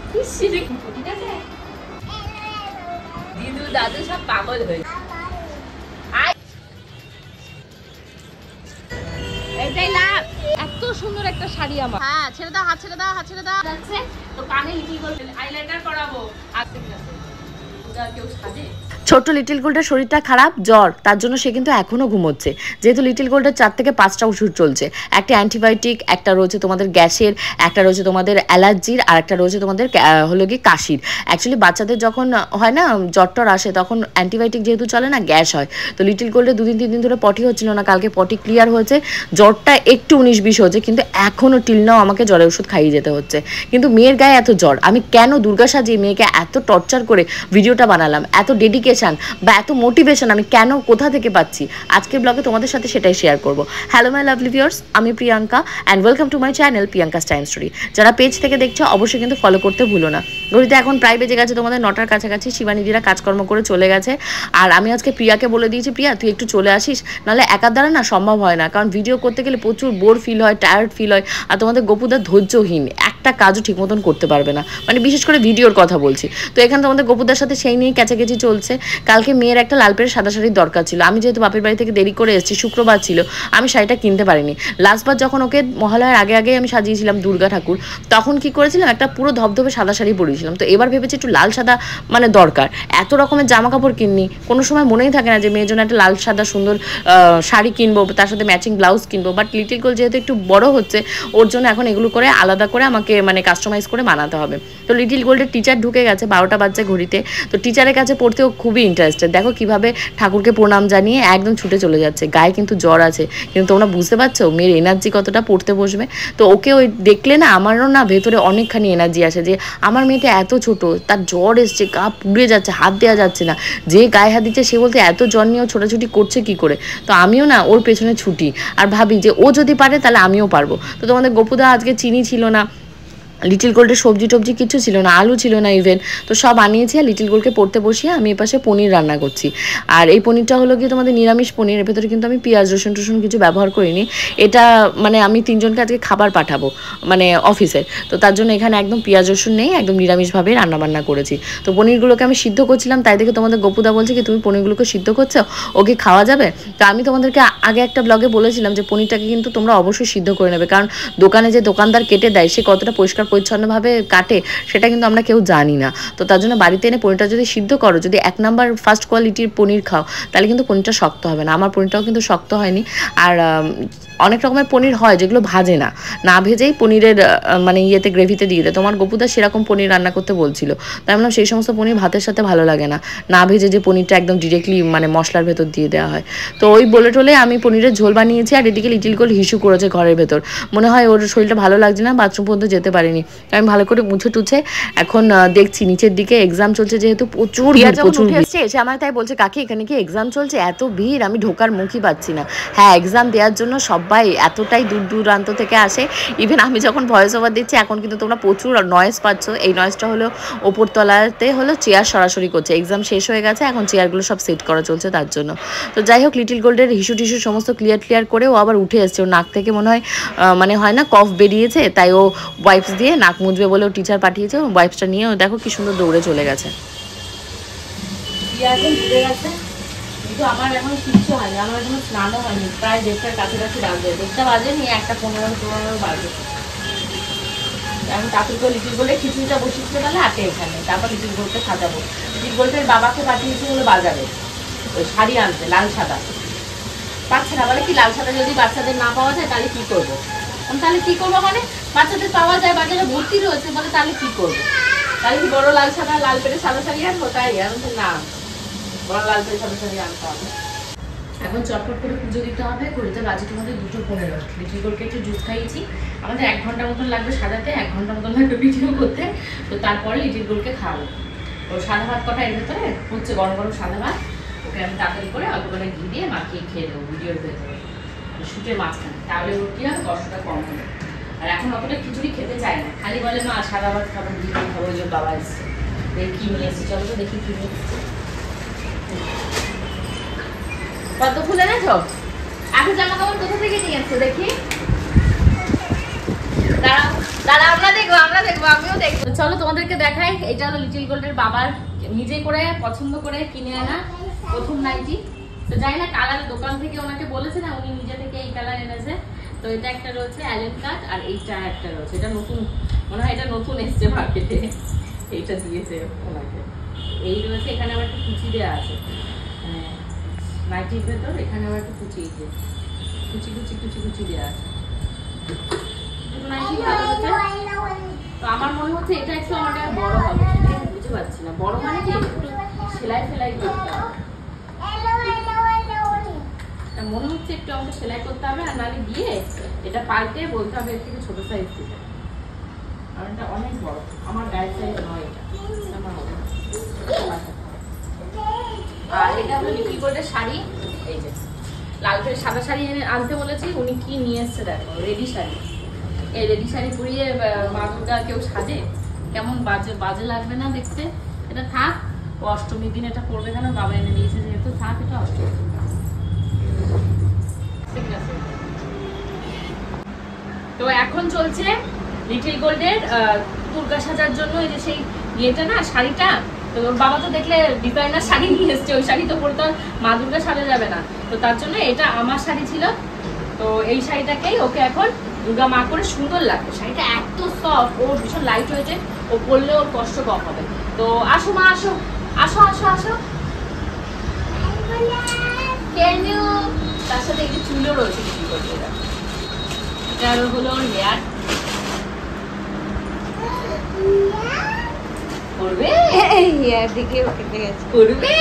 ঠিক আছে দিদু দাদু সব পাগল হয়ে এটাই না এত সুন্দর একটা শাড়ি আমার। হ্যাঁ ছেড়ে দাও, হাত ছেড়ে দাও, হাত ছেড়ে দাও। যাচ্ছে তো কানে লিটিল গোল্ড আইলাইনার করাবো। আজকে কেউ সাজে। ছোট্ট লিটিল গোল্ডের শরীরটা খারাপ, জ্বর, তার জন্য সে কিন্তু এখনো ঘুমোচ্ছে। যেহেতু লিটিল গোল্ডের 4 থেকে 5টা ওষুধ চলছে, একটা অ্যান্টিবায়োটিক, একটা রয়েছে তোমাদের গ্যাসের, একটা রয়েছে তোমাদের অ্যালার্জির, আর একটা রয়েছে তোমাদের হলো কি কাশির। অ্যাকচুয়ালি বাচ্চাদের যখন হয় না জ্বর আসে তখন অ্যান্টিবায়োটিক যেহেতু চলে না, গ্যাস হয়। তো লিটিল গোল্ডে 2-3 দিন ধরে পটি হচ্ছিল না, কালকে পটি ক্লিয়ার হয়েছে। জ্বরটা একটু 19-20 হচ্ছে, কিন্তু এখনও টিল নাও আমাকে জ্বরের ওষুধ খাইয়ে যেতে হচ্ছে। কিন্তু মেয়ের গায়ে এত জ্বর, আমি কেন দুর্গা সাজিয়ে মেয়েকে এত টর্চার করে ভিডিওটা বানালাম, এত ডেডিকেশন বা এত মোটিভেশন আমি কেন কোথা থেকে পাচ্ছি, আজকের ব্লগে তোমাদের সাথে সেটাই শেয়ার করব। হ্যালো মাই লাভলি ভিউয়ার্স, আমি Priyanka and welcome to my channel Priyanka's time story. যারা পেজ থেকে দেখছো অবশ্যই কিন্তু ফলো করতে ভুলো না। ঘড়িতে এখন প্রায় বেজে গেছে তোমাদের 9টার কাছাকাছি। শিবানীদিরা কাজকর্ম করে চলে গেছে, আর আমি আজকে প্রিয়াকে বলে দিয়েছি, প্রিয়া তুই একটু চলে আসিস, নাহলে একার দ্বারা না সম্ভব হয় না, কারণ ভিডিও করতে গেলে প্রচুর বোর ফিল হয়, টায়ার্ড ফিল হয়, আর তোমাদের গোপুদা ধৈর্যহীন, একটা কাজও ঠিক মতন করতে পারবে না, মানে বিশেষ করে ভিডিওর কথা বলছি। তো এখানে তোমাদের গোপুদার সাথে সেই নিয়ে ক্যাচাকেচি চলছে। কালকে মেয়ের একটা লাল পেড়ে সাদা শাড়ির দরকার ছিল, আমি যেহেতু বাপের বাড়ি থেকে দেরি করে এসেছি, শুক্রবার ছিল, আমি শাড়িটা কিনতে পারিনি। লাস্টবার যখন ওকে মহালয়ার আগে আগে আমি সাজিয়েছিলাম দুর্গা ঠাকুর, তখন কি করেছিলাম, একটা পুরো ধবধবে সাদা শাড়ি পরিয়েছিলাম। তো এবার ভেবেছি একটু লাল সাদা মানে দরকার, এত রকমের জামা কাপড় কিনি, কোনো সময় মনেই থাকে না যে মেয়ের জন্য একটা লাল সাদা সুন্দর শাড়ি কিনবো, তার সাথে ম্যাচিং ব্লাউজ কিনবো। বাট লিটিল গোল্ড যেহেতু একটু বড় হচ্ছে, ওর জন্য এখন এগুলো করে আলাদা করে আমাকে মানে কাস্টমাইজ করে বানাতে হবে। তো লিটিল গোল্ডের টিচার ঢুকে গেছে, 12টা বাজছে ঘড়িতে। তো টিচারের কাছে পড়তেও খুবই ইন্টারেস্টেড। দেখো কিভাবে ঠাকুরকে প্রণাম জানিয়ে একদম ছুটে চলে যাচ্ছে। গায়ে কিন্তু জ্বর আছে, কিন্তু তোমরা বুঝতে পারছো মেয়ের এনার্জি কতটা পড়তে বসবে। তো ওকে ওই দেখলে না আমারও না ভেতরে অনেকখানি এনার্জি আসে, যে আমার মেয়েটা এত ছোট, তার জ্বর এসছে, গা পুড়ে যাচ্ছে, হাত দেওয়া যাচ্ছে না, যে গায়ে হাত দিচ্ছে সে বলতে এত জ্বর নিয়েও ছোটাছুটি করছে কি করে। তো আমিও না ওর পেছনে ছুটি, আর ভাবি যে ও যদি পারে তাহলে আমিও পারবো। তো তোমাদের গোপুদা আজকে চিনি ছিল না, লিটিল গোল্ডের সবজি টবজি কিছু ছিল না, আলু ছিল না ইভেন, তো সব আনিয়েছি। আর লিটিল গোল্ডকে পড়তে বসিয়ে আমি এপাশে পনির রান্না করছি। আর এই পনিরটা হলো কি তোমাদের নিরামিষ পনির, এর ভেতরে কিন্তু আমি পেঁয়াজ রসুন টসুন কিছু ব্যবহার করিনি। এটা মানে আমি 3 জনকে আজকে খাবার পাঠাবো মানে অফিসে, তো তার জন্য এখানে একদম পেঁয়াজ রসুন নেই, একদম নিরামিষভাবেই রান্নাবান্না করেছি। তো পনিরগুলোকে আমি সিদ্ধ করছিলাম, তাই দেখে তোমাদের গোপুদা বলছে কি তুমি পনিরগুলোকে সিদ্ধ করছো, ওকে খাওয়া যাবে? তো আমি তোমাদেরকে আগে একটা ব্লগে বলেছিলাম যে পনিরটাকে কিন্তু তোমরা অবশ্যই সিদ্ধ করে নেবে, কারণ দোকানে যে দোকানদার কেটে দেয় সে কতটা পরিষ্কার পরিচ্ছন্নভাবে কাটে সেটা কিন্তু আমরা কেউ জানি না। তো তার জন্য বাড়িতে এনে পনিরটা যদি সিদ্ধ করো, যদি 1 নাম্বার ফার্স্ট কোয়ালিটির পনির খাও, তাহলে কিন্তু পনিরটা শক্ত হবে না। আমার পনিরটাও কিন্তু শক্ত হয়নি। আর অনেক রকমের পনির হয় যেগুলো ভাজে না, না ভেজেই পনিরের মানে ইয়েতে গ্রেভিতে দিয়ে দেয়। তোমার গোপুদা সেরকম পনির রান্না করতে বলছিল, তাই বললাম সেই সমস্ত পনির ভাতের সাথে ভালো লাগে না, না ভেজে যে পনিরটা একদম ডিরেক্টলি মানে মশলার ভেতর দিয়ে দেওয়া হয়। তো ওই বলে টলে আমি পনিরের ঝোল বানিয়েছি। আর এদিকে লিটিল গোল্ড হিসু করেছে ঘরের ভেতর, মনে হয় ওর শরীরটা ভালো লাগছে না, বাথরুম পর্যন্ত যেতে পারিনি। আমি ভালো করে মুছে টুছে এখন দেখছি নিচের দিকে এক্সাম চলছে, যেহেতু প্রচুর এসে আমার তাই বলছে কাকি এখানে কি এক্সাম চলছে, এত ভিড়, আমি ঢোকার মুখই পাচ্ছি না। হ্যাঁ, এক্সাম দেওয়ার জন্য সবাই এতটাই দূর দূরান্ত থেকে আসে। ইভেন আমি যখন ভয়েস ওভার দিচ্ছি এখন কিন্তু তোমরা প্রচুর নয়েজ পাচ্ছ। এই নয়েজটা হলো ওপরতলাতে হলো চেয়ার সরাসরি করছে, এক্সাম শেষ হয়ে গেছে, এখন চেয়ারগুলো সব সেট করা চলছে তার জন্য। তো যাই হোক, লিটিল গোল্ডের হিসু টিসু সমস্ত ক্লিয়ার করে ও আবার উঠে এসছে। ওর নাক থেকে মনে হয় মানে হয় না কফ বেরিয়েছে, তাই ও ওয়াইপস দিয়ে নাক মুছবে বলে ও টিচার পাঠিয়েছে। ওয়াইপসটা নিয়ে ও দেখো কি সুন্দর দৌড়ে চলে গেছে। কিন্তু আমার এখন কিচ্ছু হয়নি, আমার এখনো স্নানও হয়নি, প্রায় 1:30টার কাছাকাছি বাজবে, 1:30টা বাজেনি, 1:15 বাজবে। এখন ঠাকুরকে লিটিল গোল্ডে খিচুড়িটা বসিয়েছিল তাহলে আটে এখানে, তারপর লিটিল গোল্ডকে সাজাবো। লিটিল গোল্ডের বাবাকে পাঠিয়েছে হলো বাজারে ওই শাড়ি আনতে, লাল সাদা পাচ্ছে না, বলে কি লাল সাদা যদি বাচ্চাদের না পাওয়া যায় তাহলে কি করবো। তাহলে কি করবো মানে বাচ্চাদের পাওয়া যায়, বাজারে ভর্তি রয়েছে, বলে তাহলে কি করবো, তাহলে কি বড় লাল সাদা লাল পেরে সাদা শাড়ি আনবো? তাই না, বড় লাল পেরে সাদা শাড়ি আনতে হবে। এখন চটপট করে পুজো দিতে হবে। ঘড়িতে বাজে তোমাদের 2:15। লিটিল গোল্ডকে একটু জুস খাইয়েছি, আমাদের 1 ঘন্টা মতন লাগবে সাজাতে, 1 ঘন্টা মতন লাগবে ভিডিও করতে। তো তারপরে লিটিল গোল্ডকে খাওয়াবো। ও সাদা ভাত কটা এর ভেতরে হচ্ছে, গরম গরম সাদা ভাত, ওকে আমি তাড়াতাড়ি করে অল্প করে ঘি দিয়ে মাখিয়ে খেয়ে দেবো ভিডিওর ভেতরে শুটের মাঝখানে, তাহলে ওর কি হবে কষ্টটা কম হবে। আর এখন অতটা খিচুড়ি খেতে চায় না, খালি বলে মা সাদা ভাত খাবো, ঘি খাবো, ওই যে বাবা এসছে দেখি কি নিয়ে এসেছি, চলো তো দেখি কি নিয়ে এসেছি। কত ফুল এনেছো? এখন জামা কাপড় কোথা থেকে নিয়ে এসছো দেখি? দাঁড়াও দাঁড়াও, আমরা দেখবো আমিও চলো তোমাদেরকে দেখাই, এটা হলো লিটিল গোল্ডের বাবার নিজে করে পছন্দ করে কিনে আনা প্রথম নাইটি। তো জানি না কালার দোকান থেকে ওনাকে বলেছে না, উনি নিজে থেকে এই কালার এনেছে। তো এটা একটা রয়েছে অ্যালেন কাট, আর এইটা একটা রয়েছে, এটা নতুন মনে হয়, এটা নতুন এসছে মার্কেটে, এইটা দিয়েছে ওনাকে। এই রয়েছে, এখানে আবার একটা কুচি দেওয়া আছে নাইটির ভেতর, এখানে আবার একটা কুচি কুচি কুচি কুচি কুচি দেওয়া আছে। নাইটি ভালো হচ্ছে। তো আমার মনে হচ্ছে এটা একটু আমাদের বড় হবে, বুঝতে পারছি না বড় মানে কি একটু সেলাই ফেলাই করতে হবে, মনে হচ্ছে একটু আমাকে সেলাই করতে হবে, আর নাহলে গিয়ে এটা পাল্টে বলতে হবে এর থেকে ছোট সাইজ দিতে, কারণ এটা অনেক বড়, আমার গায়ের সাইজ নয় এটা। আর এটা হলো লিটিল গোল্ডের শাড়ি, এই যে লাল সাদা শাড়ি আনতে বলেছি, উনি কি নিয়ে এসছে দেখো, রেডি শাড়ি। এই রেডি শাড়ি পরিয়ে মা দুর্গা কেউ সাজে, কেমন বাজে বাজে লাগবে না দেখতে? এটা থাক, অষ্টমীর দিন এটা পড়বে কেন, বাবা এনে দিয়েছে যেহেতু, থাক এটা অষ্টমী। তো এখন চলছে লিটিল গোল্ডের দুর্গা সাজার জন্য এই যে সেই ইয়েটা না, শাড়িটা। তো ওর বাবা তো দেখলে ডিজাইনার শাড়ি নিয়ে এসছে, ওই শাড়ি তো পরতে মা দুর্গা সাজা যাবে না, তো তার জন্য এটা আমার শাড়ি ছিল। তো এই শাড়িটাকেই ওকে এখন দুর্গা মা করে সুন্দর লাগবে। শাড়িটা এত সফট, ওর ভীষণ লাইট হয়েছে, ও পরলে ওর কষ্ট কম হবে। তো আসো মা, আসো আসো আসো আসো। তার সাথে একটু চুলও রয়েছে, কি করছে এটা হলো ওর হেয়ার করবে, হেয়ার দিকে করবে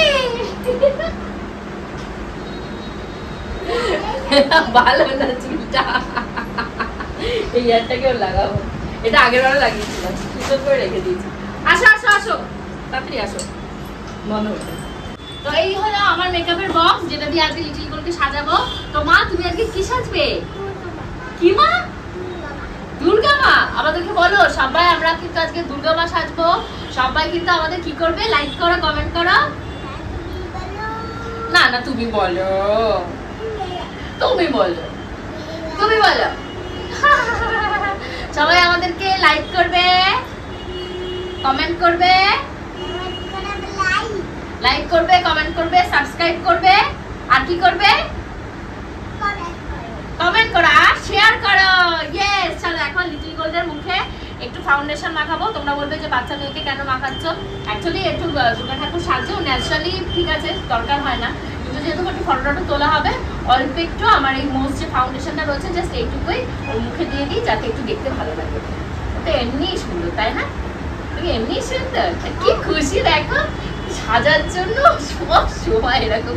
ভালো না চুলটা, এই হেয়ারটাকেও লাগাবো, এটা আগের বারে লাগিয়েছিলাম, সুন্দর করে রেখে দিয়েছি। আসো আসো আসো, তাড়াতাড়ি আসো, বন্ধ হচ্ছে। তো এই হলো আমার মেকআপের বক্স, যেটা দিয়ে আজকে লিটিল গোল্ডকে সাজাবো। তো মা তুমি আজকে কি সাজবে? কি মা? দুর্গা মা। আমাদেরকে বলো সবাই, আমরা কিন্তু আজকে দুর্গা মা সাজবো। সবাই কিন্তু আমাদের কি করবে, লাইক করো, কমেন্ট করো। না না তুমি বলো, তুমি বলো, তুমি বলো। সবাই আমাদেরকে লাইক করবে, কমেন্ট করবে, লাইক করবে, কমেন্ট করবে, সাবস্ক্রাইব করবে, আর কি করবে? কমেন্ট করো আর শেয়ার করো। ইয়েস, চলো এখন লিটিল গোল্ডের মুখে একটু ফাউন্ডেশন মাখাবো। তোমরা বলবে যে বাচ্চা মেয়েকে কেন মাখাচ্ছ? অ্যাকচুয়ালি একটু দুর্গা ঠাকুর সাজেও ন্যাচারালি ঠিক আছে, দরকার হয় না, কিন্তু যেহেতু একটু ফটো তোলা হবে, অল্প একটু আমার এই মোস্ট যে ফাউন্ডেশনটা রয়েছে জাস্ট এইটুকুই ওর মুখে দিয়ে দিই, যাতে একটু দেখতে ভালো লাগে। তো এমনিই সুন্দর, তাই না? তুমি এমনি সুন্দর, কি খুশি দেখো, সাজার জন্য সব সময় এরকম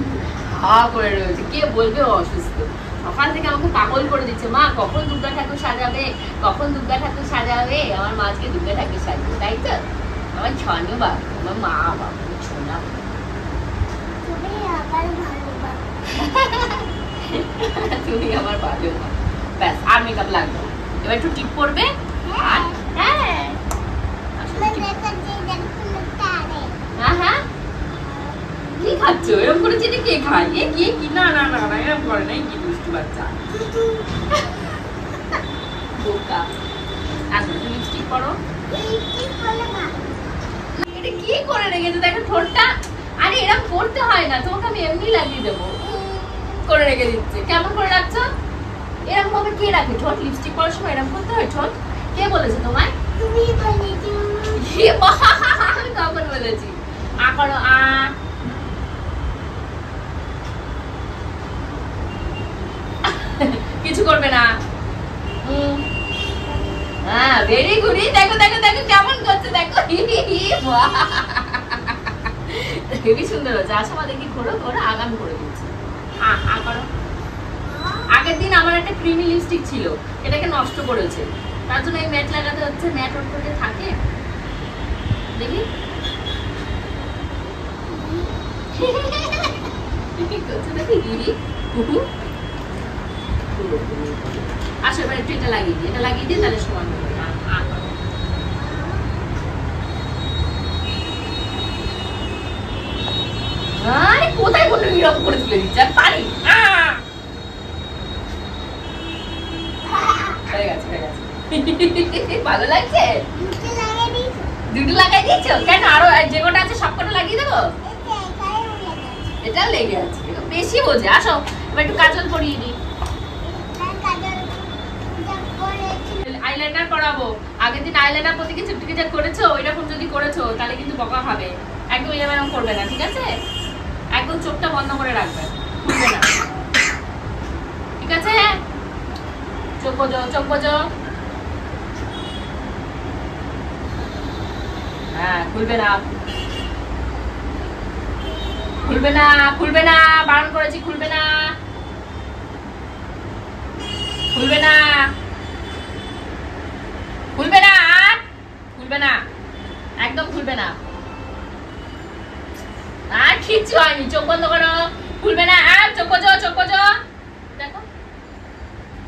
হা করে রয়েছে। কে বলবে অসুস্থ? সকাল থেকে আমাকে পাগল করে দিচ্ছে, মা কখন দুর্গা ঠাকুর সাজাবে, কখন দুর্গা ঠাকুর সাজাবে, আমার মাকে দুর্গা ঠাকুর সাজবে, তাই তো? আমার ছনু বাবা, আমার মা বাবা ছোনা, তুমি আমার ভালো মা। ব্যাস, আর মেকআপ লাগবে না, এবার একটু টিপ পড়বে। আর হ্যাঁ হ্যাঁ, কি খাচ্ছ? এরকম করে চিনি কে খায়? এ কি কি? না না না না, এরকম করে নাই, কি দুষ্টু বাচ্চা। বোকা। আচ্ছা তুমি লিপস্টিক পরো। এটা কি করে রেখেছো দেখো ঠোঁটটা। আরে এরকম করতে হয় না, তোমাকে আমি এমনি লাগিয়ে দেবো। করে রেখে দিচ্ছে, কেমন করে রাখছো? এরকম ভাবে কে রাখে ঠোঁট? লিপস্টিক পরার সময় এরকম করতে হয় ঠোঁট? কে বলেছে তোমায়? তুমি বলেছো। আমি কখন বলেছি? আ করো, আ। কিছু করবে না। হ্যাঁ ভেরি গুড। দেখো দেখো দেখো কেমন করছে, দেখো হেবি সুন্দর হচ্ছে। আসো মা দেখি, ঘোরো ঘোরো, আগাম করে দিচ্ছি। আ করো। আগের দিন আমার একটা ক্রিমি লিপস্টিক ছিল, এটাকে নষ্ট করেছে, তার জন্য এই ম্যাট লাগাতে হচ্ছে। ম্যাট ওর করে থাকে, দেখি আসো এবার একটু এটা লাগিয়ে দিই, এটা লাগিয়ে দিই, তাহলে সমান হবে। আরে কোথায় কোনো এরকম করে তুলে দিচ্ছে, আর পারি। হয়ে গেছে হয়ে গেছে। ভালো লাগছে? দুটো লাগাই দিয়েছো কেন? আরো যে কটা আছে সব কটা লাগিয়ে দেবো? এটা লেগে আছে, বেশি বোঝে। আসো এবার একটু কাজল পরিয়ে দিই। আইলাইনার পরাবো। আগের দিন আইলাইনার প্রতি কি চুপটিকে যা করেছো ওইরকম যদি করেছো তাহলে কিন্তু বকা হবে। একদম এরকম করবে না, ঠিক আছে? একদম চোখটা বন্ধ করে রাখবে, খুলবে না, ঠিক আছে? চোখ বোঝো, চোখ বোঝো। হ্যাঁ, খুলবে না, খুলবে না, খুলবে না, বারণ করেছি, খুলবে না, খুলবে না, খুলবে না, আর খুলবে না, একদম খুলবে না। আর কিচ্ছু হয়নি, চোখ বন্ধ করো, খুলবে না। আর চোখ বোঝো, চোখ বোঝো। দেখো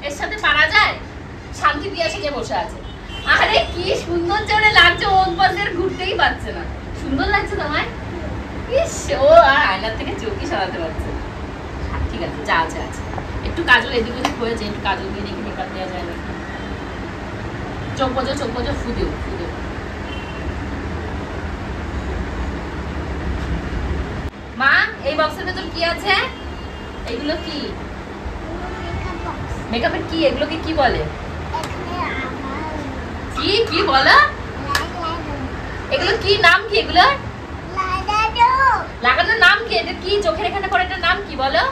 এর সাথে পারা যায়? শান্তি দিয়ে এসে বসে আছে। আরে কি সুন্দর জোরে লাগছে, ওর পাশে ঘুরতেই পারছে না। সুন্দর লাগছে তোমায়? ইস, ও আর আয়নার থেকে চোখই সরাতে পারছে। ঠিক আছে, যা আছে আছে। একটু কাজল এদিক ওদিক হয়েছে, একটু কাজল দিয়ে দেখে মেকআপ দেওয়া যায় না। চোখ বোঝো, চোখ বোঝো, ফু দিও, ফু দিও। মা, এই বক্সের ভেতর কি আছে? এগুলো কি? মেকআপের কি? এগুলোকে কি বলে? কি কি বলো? এগুলো কি, নাম কি এগুলো? লাগানোর নাম কি? এটা কি চোখের এখানে পরে, এটার নাম কি বলো?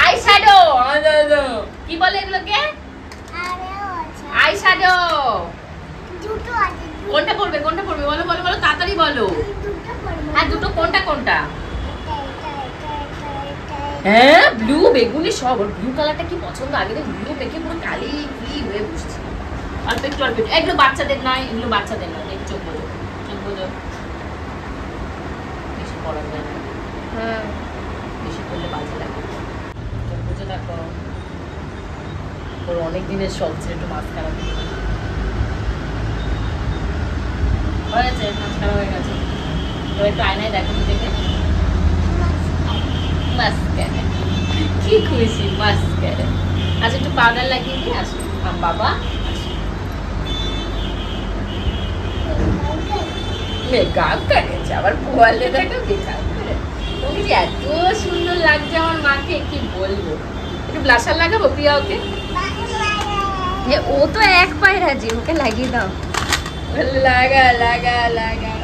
Eye shadow. কি বলে এগুলোকে? Eye shadow. কোনটা পড়বে, কোনটা পড়বে বলো, বলো, বলো, তাড়াতাড়ি বলো। হ্যাঁ, দুটো কোনটা কোনটা? হ্যাঁ, ব্লু বেগুনি সব। ব্লু কালারটা কি পছন্দ। আগে তো ব্লু দেখে পুরো কালি কি হয়ে বসছে। অল্প একটু, অল্প একটু। এগুলো বাচ্চাদের নয়, এগুলো বাচ্চাদের নয়। দেখো চোখ বোঝো, চোখ বোঝো। বেশি পড়া যায় না। হ্যাঁ, বেশি করলে বাজে লাগে। চোখ বোঝো, দেখো ওর অনেক দিনের শখ ছিল একটু মাস্কারা। হয়েছে, মাস্কারা হয়ে গেছে। তো একটু আয়নায় দেখো নিজেকে। মাস্কারা, কি খুশি মাস্কারা। আচ্ছা, একটু পাউডার লাগিয়ে দিই। আসো বাবা, মেকআপ করেছে আবার, পোয়ালে দেখো মেকআপ করে। তুমি যে এত সুন্দর লাগছে আমার মাকে, কি বলবো। একটু ব্লাশার লাগাবো প্রিয়া ওকে? ও তো এক পায়ে রাজি, ওকে লাগিয়ে দাও। লাগা লাগা লাগা।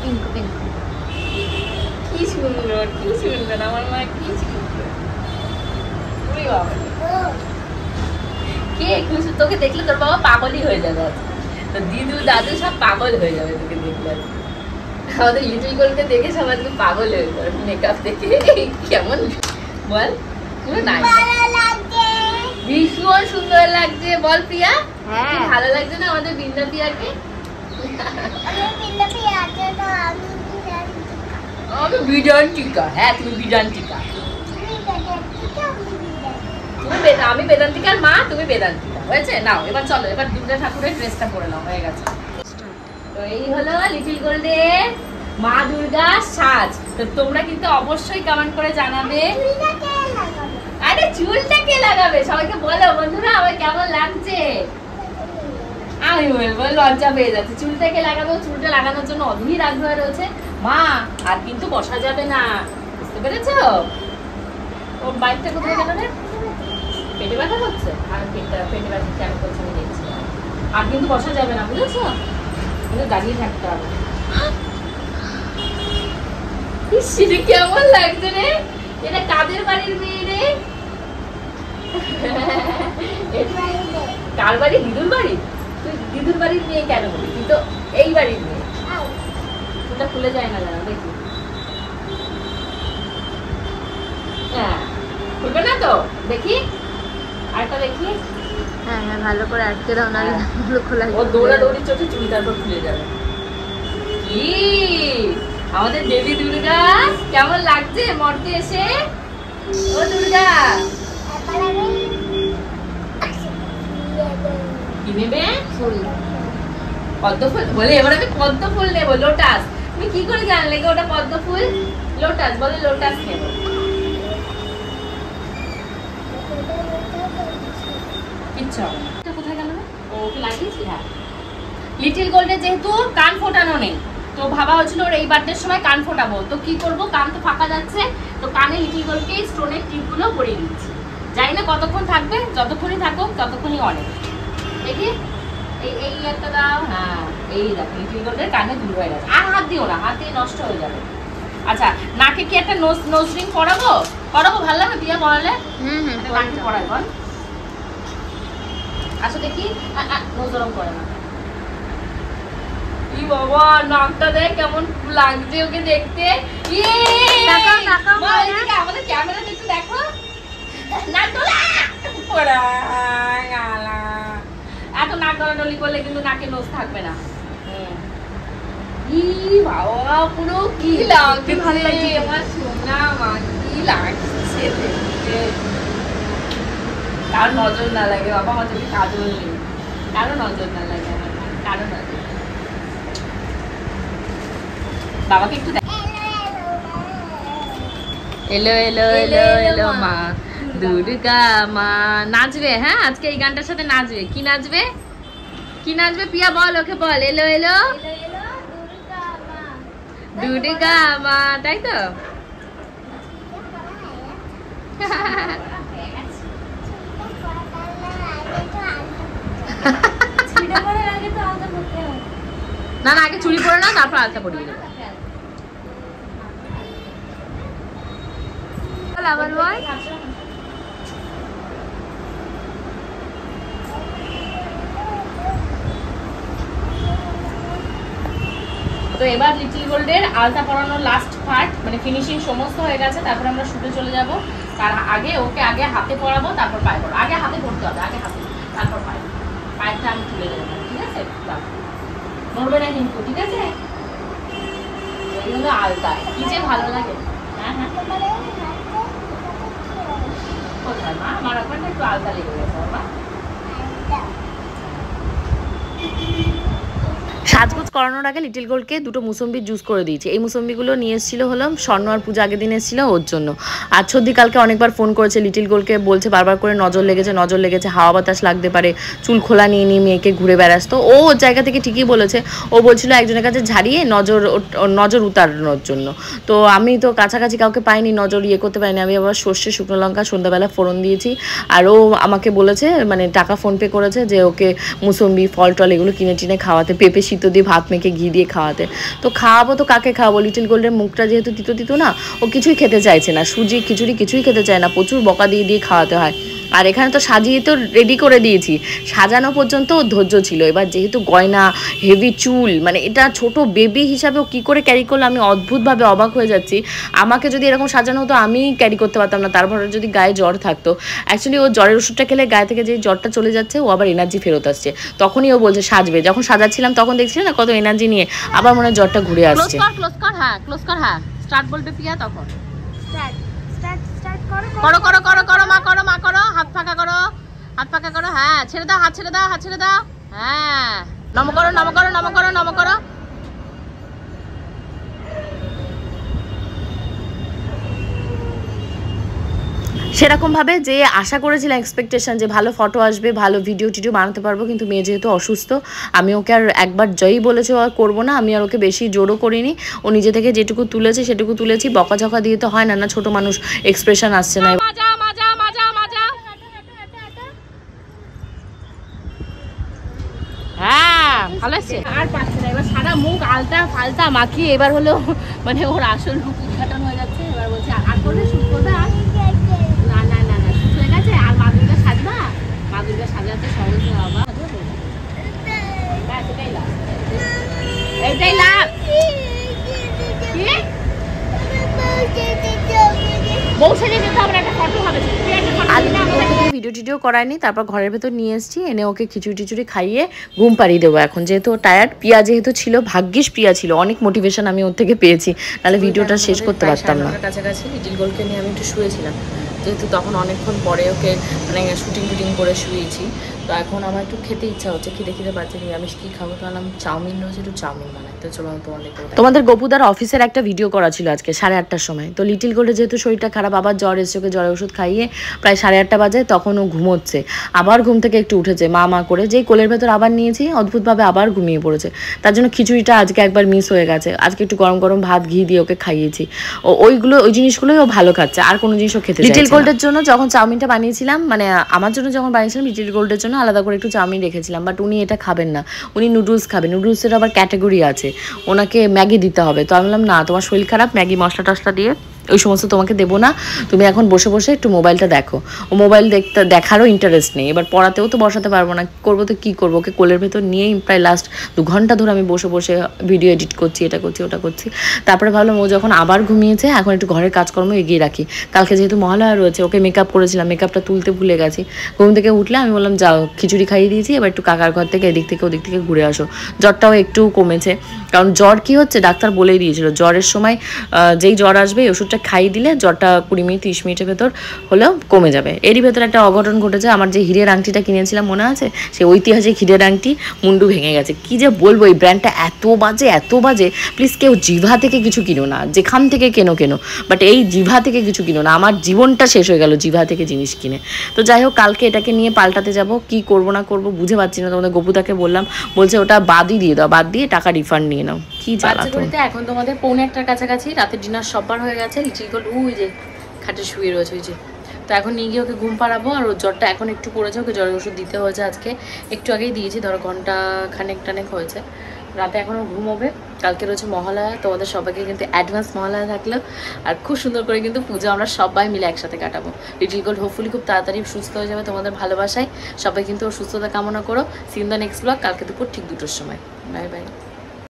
পিঙ্ক পিঙ্ক, কি সুন্দর, কি সুন্দর আমার মা, কি সুন্দর। কে খুশি তোকে দেখলে? তোর বাবা পাগলই হয়ে যাবে। তো দিদু দাদু সব পাগল হয়ে যাবে তোকে দেখলে। আমাদের লিটল গোলকে দেখে সবাই পাগল হয়ে যাবে মেকআপ দেখে। কেমন বল? ভীষণ সুন্দর লাগছে, বল প্রিয়া? হ্যাঁ, ভালো লাগছে না আমাদের বৃন্দা প্রিয়াকে? আমি বিদান্তিকা। হ্যাঁ, তুমি বিদান্তিকা। আমি বেদান্তিকার মা, তুমি বেদান্তিকা। হয়েছে? নাও এবার চলো, এবার দুর্গা ঠাকুরের ড্রেসটা পরে নাও। হয়ে গেছে। তো এই হলো লিটল গোল্ডের মা দুর্গা সাজ। তো তোমরা কিন্তু অবশ্যই কমেন্ট করে জানাবে। আরে চুলটা কে লাগাবে? সবাইকে বলো বন্ধুরা আমার কেমন লাগছে। আমি বলবো, লজ্জা পেয়ে যাচ্ছে। চুলটাকে লাগাবো, চুলটা লাগানোর জন্য অধীর আগ্রহ রয়েছে। মা, আর কিন্তু বসা যাবে না, বুঝতে পেরেছো? ওর বাইকটা কোথায় গেল রে? পেটে ব্যথা করছে? আর পেটে ব্যথা কেন করছে আমি দেখছি। আর কিন্তু বসা যাবে না, বুঝেছো? কিন্তু দাঁড়িয়ে থাকতে হবে। সিঁড়ি কেমন লাগছে রে? এটা কাদের বাড়ির মেয়ে রে? কার বাড়ি? দিদুর বাড়ি? তুই দিদুর বাড়ির মেয়ে কেন বলি? তুই তো এই বাড়ির মেয়ে। ওটা খুলে যায় না, জানা দেখি। হ্যাঁ, খুলবে না তো? দেখি আরেকটা দেখি। হ্যাঁ হ্যাঁ, ভালো করে আটকে দাও, নাহলে খোলা। ও দৌড়াদৌড়ি চোখে চুল তারপর খুলে যাবে। কি আমাদের দেবী দুর্গা কেমন লাগছে মর্তে এসে? ও দুর্গা, কি নেবে? ফুল, পদ্ম ফুল বলে। এবার আমি পদ্ম ফুল নেবো, লোটাস। তুমি কি করে জানলে ওটা পদ্ম ফুল? লোটাস বলে, লোটাস নেবো। কি কিচ্ছু হবে না। এটা কোথায় গেল রে? ওকে লাগিয়েছি। হ্যাঁ, লিটিল গোল্ডে যেহেতু কান ফোটানো নেই, তো ভাবা হচ্ছিল ওর এই বার্থডের সময় কান ফোটাবো। তো কি করব, কান তো ফাঁকা যাচ্ছে, তো কানে লিটিল গোল্ডকে স্টোনের টিপগুলো পরিয়ে দিচ্ছি। জানি না কতক্ষণ থাকবে, যতক্ষণই থাকুক ততক্ষণই অনেক। দেখি এই একটা দাও। হ্যাঁ, এই দেখো লিটিল গোল্ডের কানে দূর হয়ে গেছে। আর হাত দিও না, হাত দিয়ে নষ্ট হয়ে যাবে। আচ্ছা, নাকে কি একটা নোজ রিং পরাবো? ভালো লাগে বিয়ে পরালে? নাকে পরাই বল। আচ্ছা দেখি, নোজ রং করে না। ই বাবা, নাকটা দেখ কেমন লাগছে ওকে দেখতে। আমাদের ক্যামেরা দেখতে দেখো, নাক ডোলা এত নাক ডলাডলি করলে কিন্তু নাকে নোজ থাকবে না। ই বাবা, পুরো কি লাগছে, ভালো লাগছে আমার সোনা মা, কি লাগছে দেখতে। কার নজর না লাগে বাবা, আমার চোখে কাজল নেই, কারো নজর না লাগে আমার, কারো নজর। বাবাকে একটু এলো এলো এলো এলো মা দুর্গা মা। নাচবে? হ্যাঁ, আজকে এই গানটার সাথে নাচবে। কি নাচবে? কি নাচবে পিয়া বল, ওকে বল। এলো এলো দুর্গা মা, তাই তো? না না, আগে চুড়ি পরে না, তারপর আলতা পরিয়ে দেবো। তো এবার লিটিল গোল্ডের আলতা পরানোর লাস্ট পার্ট, মানে ফিনিশিং সমস্ত হয়ে গেছে। তারপর আমরা শুটে চলে যাব। তার আগে ওকে আগে হাতে পরাবো, তারপর পায়ে পরাবো। আগে হাতে পরতে হবে, আগে হাতে, তারপর পায়ে। পায়েরটা আমি তুলে দেবো, ঠিক আছে? নড়বে না কিন্তু, ঠিক আছে? এই হলো আলতা, কি যে ভালো লাগে। হ্যাঁ হ্যাঁ, কোথায় মা? আমার ওখানটা একটু আলতা লেগে গেছে বাবা। সাজগোজ করানোর আগে লিটিল গোল্ডকে দুটো মুসম্বির জুস করে দিয়েছি। এই মুসম্বিগুলো নিয়ে এসেছিলো হলো স্বর্ণ আর পূজা আগের দিন এসেছিলো ওর জন্য। আর সর্দি কালকে অনেকবার ফোন করেছে লিটিল গোল্ডকে, বলছে বারবার করে নজর লেগেছে, হাওয়া বাতাস লাগতে পারে, চুল খোলা নিয়ে নিয়ে মেয়েকে ঘুরে বেড়াস। তো ও ওর জায়গা থেকে ঠিকই বলেছে। ও বলছিল একজনের কাছে ঝাড়িয়ে নজর উতারনোর জন্য। তো আমি তো কাছাকাছি কাউকে পাইনি, নজর করতে পারিনি। আমি আবার সর্ষে শুকনো লঙ্কা সন্ধ্যাবেলা ফোড়ন দিয়েছি। আর ও আমাকে বলেছে, মানে টাকা ফোনপে করেছে, যে ওকে মুসম্বি ফল টল এগুলো কিনে টিনে খাওয়াতে, পেঁপে সিদ্ধ দিয়ে ভাত মেখে ঘি দিয়ে খাওয়াতে। তো খাওয়াবো তো কাকে খাওয়াবো? লিটিল গোল্ডের মুখটা যেহেতু তিতো না, ও কিছুই খেতে চাইছে না, সুজি খিচুড়ি কিছুই খেতে চায় না, প্রচুর বকা দিয়ে খাওয়াতে হয়। আর এখানে তো সাজিয়ে তো রেডি করে দিয়েছি, সাজানো পর্যন্ত ওর ধৈর্য ছিল। এবার যেহেতু গয়না, হেভি চুল, মানে এটা ছোট বেবি হিসাবে ও কী করে ক্যারি করলো আমি অদ্ভুতভাবে অবাক হয়ে যাচ্ছি। আমাকে যদি এরকম সাজানো হতো আমি ক্যারি করতে পারতাম না, তারপরে যদি গায়ে জ্বর থাকতো। অ্যাকচুয়ালি ও জ্বরের ওষুধটা খেলে গায়ে থেকে যে জ্বরটা চলে যাচ্ছে, ও আবার এনার্জি ফেরত আসছে। তখনই ও বলছে সাজবে। যখন সাজাচ্ছিলাম তখন দেখছিলাম না কত এনার্জি নিয়ে, আবার মনে হয় জ্বরটা ঘুরে আসছে। ক্লোজ কর, হ্যাঁ ক্লোজ কর, হ্যাঁ স্টার্ট বলবে পিয়া তখন। করো মা, করো, হাত ফাঁকা করো, হ্যাঁ ছেড়ে দাও, হাত ছেড়ে দাও, হ্যাঁ নম করো। সেরকমভাবে যে আশা করেছিলাম, এক্সপেকটেশন যে ভালো ফটো আসবে, ভালো ভিডিও টিডিও বানাতে পারবো, কিন্তু মেয়ে যেহেতু অসুস্থ, আমি ওকে আর একবার জয়ই বলেছে আর করবো না, আমি আর ওকে বেশি জোরও করিনি। ও নিজে থেকে যেটুকু তুলেছে সেটুকু তুলেছি। বকাঝকা দিয়ে তো হয় না, না ছোট মানুষ, এক্সপ্রেশন আসছে না। হ্যাঁ ভালো আছে, আর পাচ্ছে না। এবার সারা মুখ আলতা ফালতা মাখিয়ে এবার হলো মানে ওর আসল রূপ উদ্ঘাটন হয়ে যাচ্ছে। এবার বলছে আর করলে শুট করবে, না শুট হয়ে গেছে। আর মা দুর্গা সাজবা, মা দুর্গা সাজাতে সহজ না বাবা, এইটাই লাভ। ভিডিও টিডিও করায়নি, তারপর ঘরের ভেতর নিয়ে এসেছি, এনে ওকে খিচুড়ি খাইয়ে ঘুম পাড়িয়ে দেবো এখন, যেহেতু টায়ার্ড। পিয়া যেহেতু ছিল, ভাগ্যিস পিয়া ছিল, অনেক মোটিভেশন আমি ওর থেকে পেয়েছি, নাহলে ভিডিওটা শেষ করতে পারতাম না। কাছাকাছি লিটিল গোল্ডকে নিয়ে আমি একটু শুয়েছিলাম। যেহেতু তখন অনেকক্ষণ পরে ওকে মানে শুটিং করে শুয়েছি। তো এখন আমার একটু খেতে ইচ্ছা হচ্ছে, খিদে পাচ্ছে, নিরামিষ কী খাবো, তো আলাম চাউমিন রয়েছে, একটু চাউমিন বানাই। তো চলো তোমাদের গোপুদার অফিসের একটা ভিডিও করা ছিল আজকে 8:30টার সময়। তো লিটিল গোল্ডের যেহেতু শরীরটা খারাপ, আবার জ্বর এসে ওকে জ্বরের ওষুধ খাইয়ে প্রায় 8:30 বাজে, তখন ও ঘুমোচ্ছে। আবার ঘুম থেকে একটু উঠেছে, মা করে যেই কোলের ভেতর আবার নিয়েছি, অদ্ভুতভাবে আবার ঘুমিয়ে পড়েছে। তার জন্য খিচুড়িটা আজকে একবার মিস হয়ে গেছে। আজকে একটু গরম ভাত ঘি দিয়ে ওকে খাইয়েছি। ওই জিনিসগুলোই ও ভালো খাচ্ছে, আর কোনো জিনিসও খেতে লিটিল গোল্ডের জন্য যখন চাউমিনটা বানিয়েছিলাম, মানে আমার জন্য যখন বানিয়েছিলাম, লিটিল গোল্ডের জন্য আলাদা করে একটু চাউমিন রেখেছিলাম, বাট উনি এটা খাবেন না, উনি নুডলস খাবেন। নুডলসের আবার ক্যাটাগরি আছে, ওনাকে ম্যাগি দিতে হবে। তো আমি বললাম না, তোমার শরীর খারাপ, ম্যাগি মশলা টশলা দিয়ে ওই সমস্ত তোমাকে দেবো না, তুমি এখন বসে একটু মোবাইলটা দেখো। ও মোবাইল দেখারও ইন্টারেস্ট নেই, এবার পড়াতেও তো বসাতে পারবো না, করবো তো কী করবো। ওকে কোলের ভেতর নিয়েই প্রায় লাস্ট 2 ঘন্টা ধরে আমি বসে ভিডিও এডিট করছি, এটা করছি ওটা করছি। তারপরে ভাবলাম ও যখন আবার ঘুমিয়েছে, এখন একটু ঘরের কাজকর্ম এগিয়ে রাখি। কালকে যেহেতু মহালয়া রয়েছে, ওকে মেকআপ করেছিলাম, মেকআপটা তুলতে ভুলে গেছি। ঘুম থেকে উঠলে আমি বললাম যাও, খিচুড়ি খাইয়ে দিয়েছি, এবার একটু কাকার ঘর থেকে এদিক থেকে ওদিক থেকে ঘুরে আসো। জ্বরটাও একটু কমেছে, কারণ জ্বর কী হচ্ছে ডাক্তার বলেই দিয়েছিল, জ্বরের সময় যেই জ্বর আসবে ওষুধটা খাইয়ে দিলে জ্বরটা 20 মিনিট 30 মিনিটের ভেতর হলেও কমে যাবে। এরই ভেতর একটা অঘটন ঘটেছে। আমার যে হীরের আংটিটা কিনেছিলাম মনে আছে, সেই ঐতিহাসিক হীরের আংটি মুন্ডু ভেঙে গেছে। কি যে বলবো, এই ব্র্যান্ডটা এত বাজে। প্লিজ কেউ জিভা থেকে কিছু কিনো না, যেখান থেকে কেনো, বাট এই জিভা থেকে কিছু কিনো না। আমার জীবনটা শেষ হয়ে গেল জিভা থেকে জিনিস কিনে। তো যাই হোক, কালকে এটাকে নিয়ে পাল্টাতে যাব, কি করব না করব বুঝে পাচ্ছি না। তোমাদের গোপুদাকে বললাম, বলছে ওটা বাদই দিয়ে দাও, বাদ দিয়ে টাকা রিফান্ড নিয়ে নাও। কি জ্বালা। এখন তোমাদের 1:45 কাছাকাছি, রাতের ডিনার সবার হয়ে গেছে। লিটিল গোল্ড ওই যে খাটে শুয়ে রয়েছে, ওই যে। তো এখন নিয়ে গিয়ে ওকে ঘুম পাড়াবো, আর ওর জ্বরটা এখন একটু পড়েছে, ওকে জ্বরের ওষুধ দিতে হয়েছে আজকে, একটু আগেই দিয়েছি, ধরো ঘন্টা খানেক হয়েছে। রাতে এখনও ঘুমোবে, কালকে রয়েছে মহালয়া। তোমাদের সবাইকে কিন্তু অ্যাডভান্স মহালয়া থাকলো, আর খুব সুন্দর করে কিন্তু পুজো আমরা সবাই মিলে একসাথে কাটাবো। লিটিল গোল্ড হোপফুলি খুব তাড়াতাড়ি সুস্থ হয়ে যাবে তোমাদের ভালোবাসায়। সবাই কিন্তু ওর সুস্থতা কামনা করো। See in the next blog, কালকে দুপুর ঠিক 2টোর সময়। Bye by.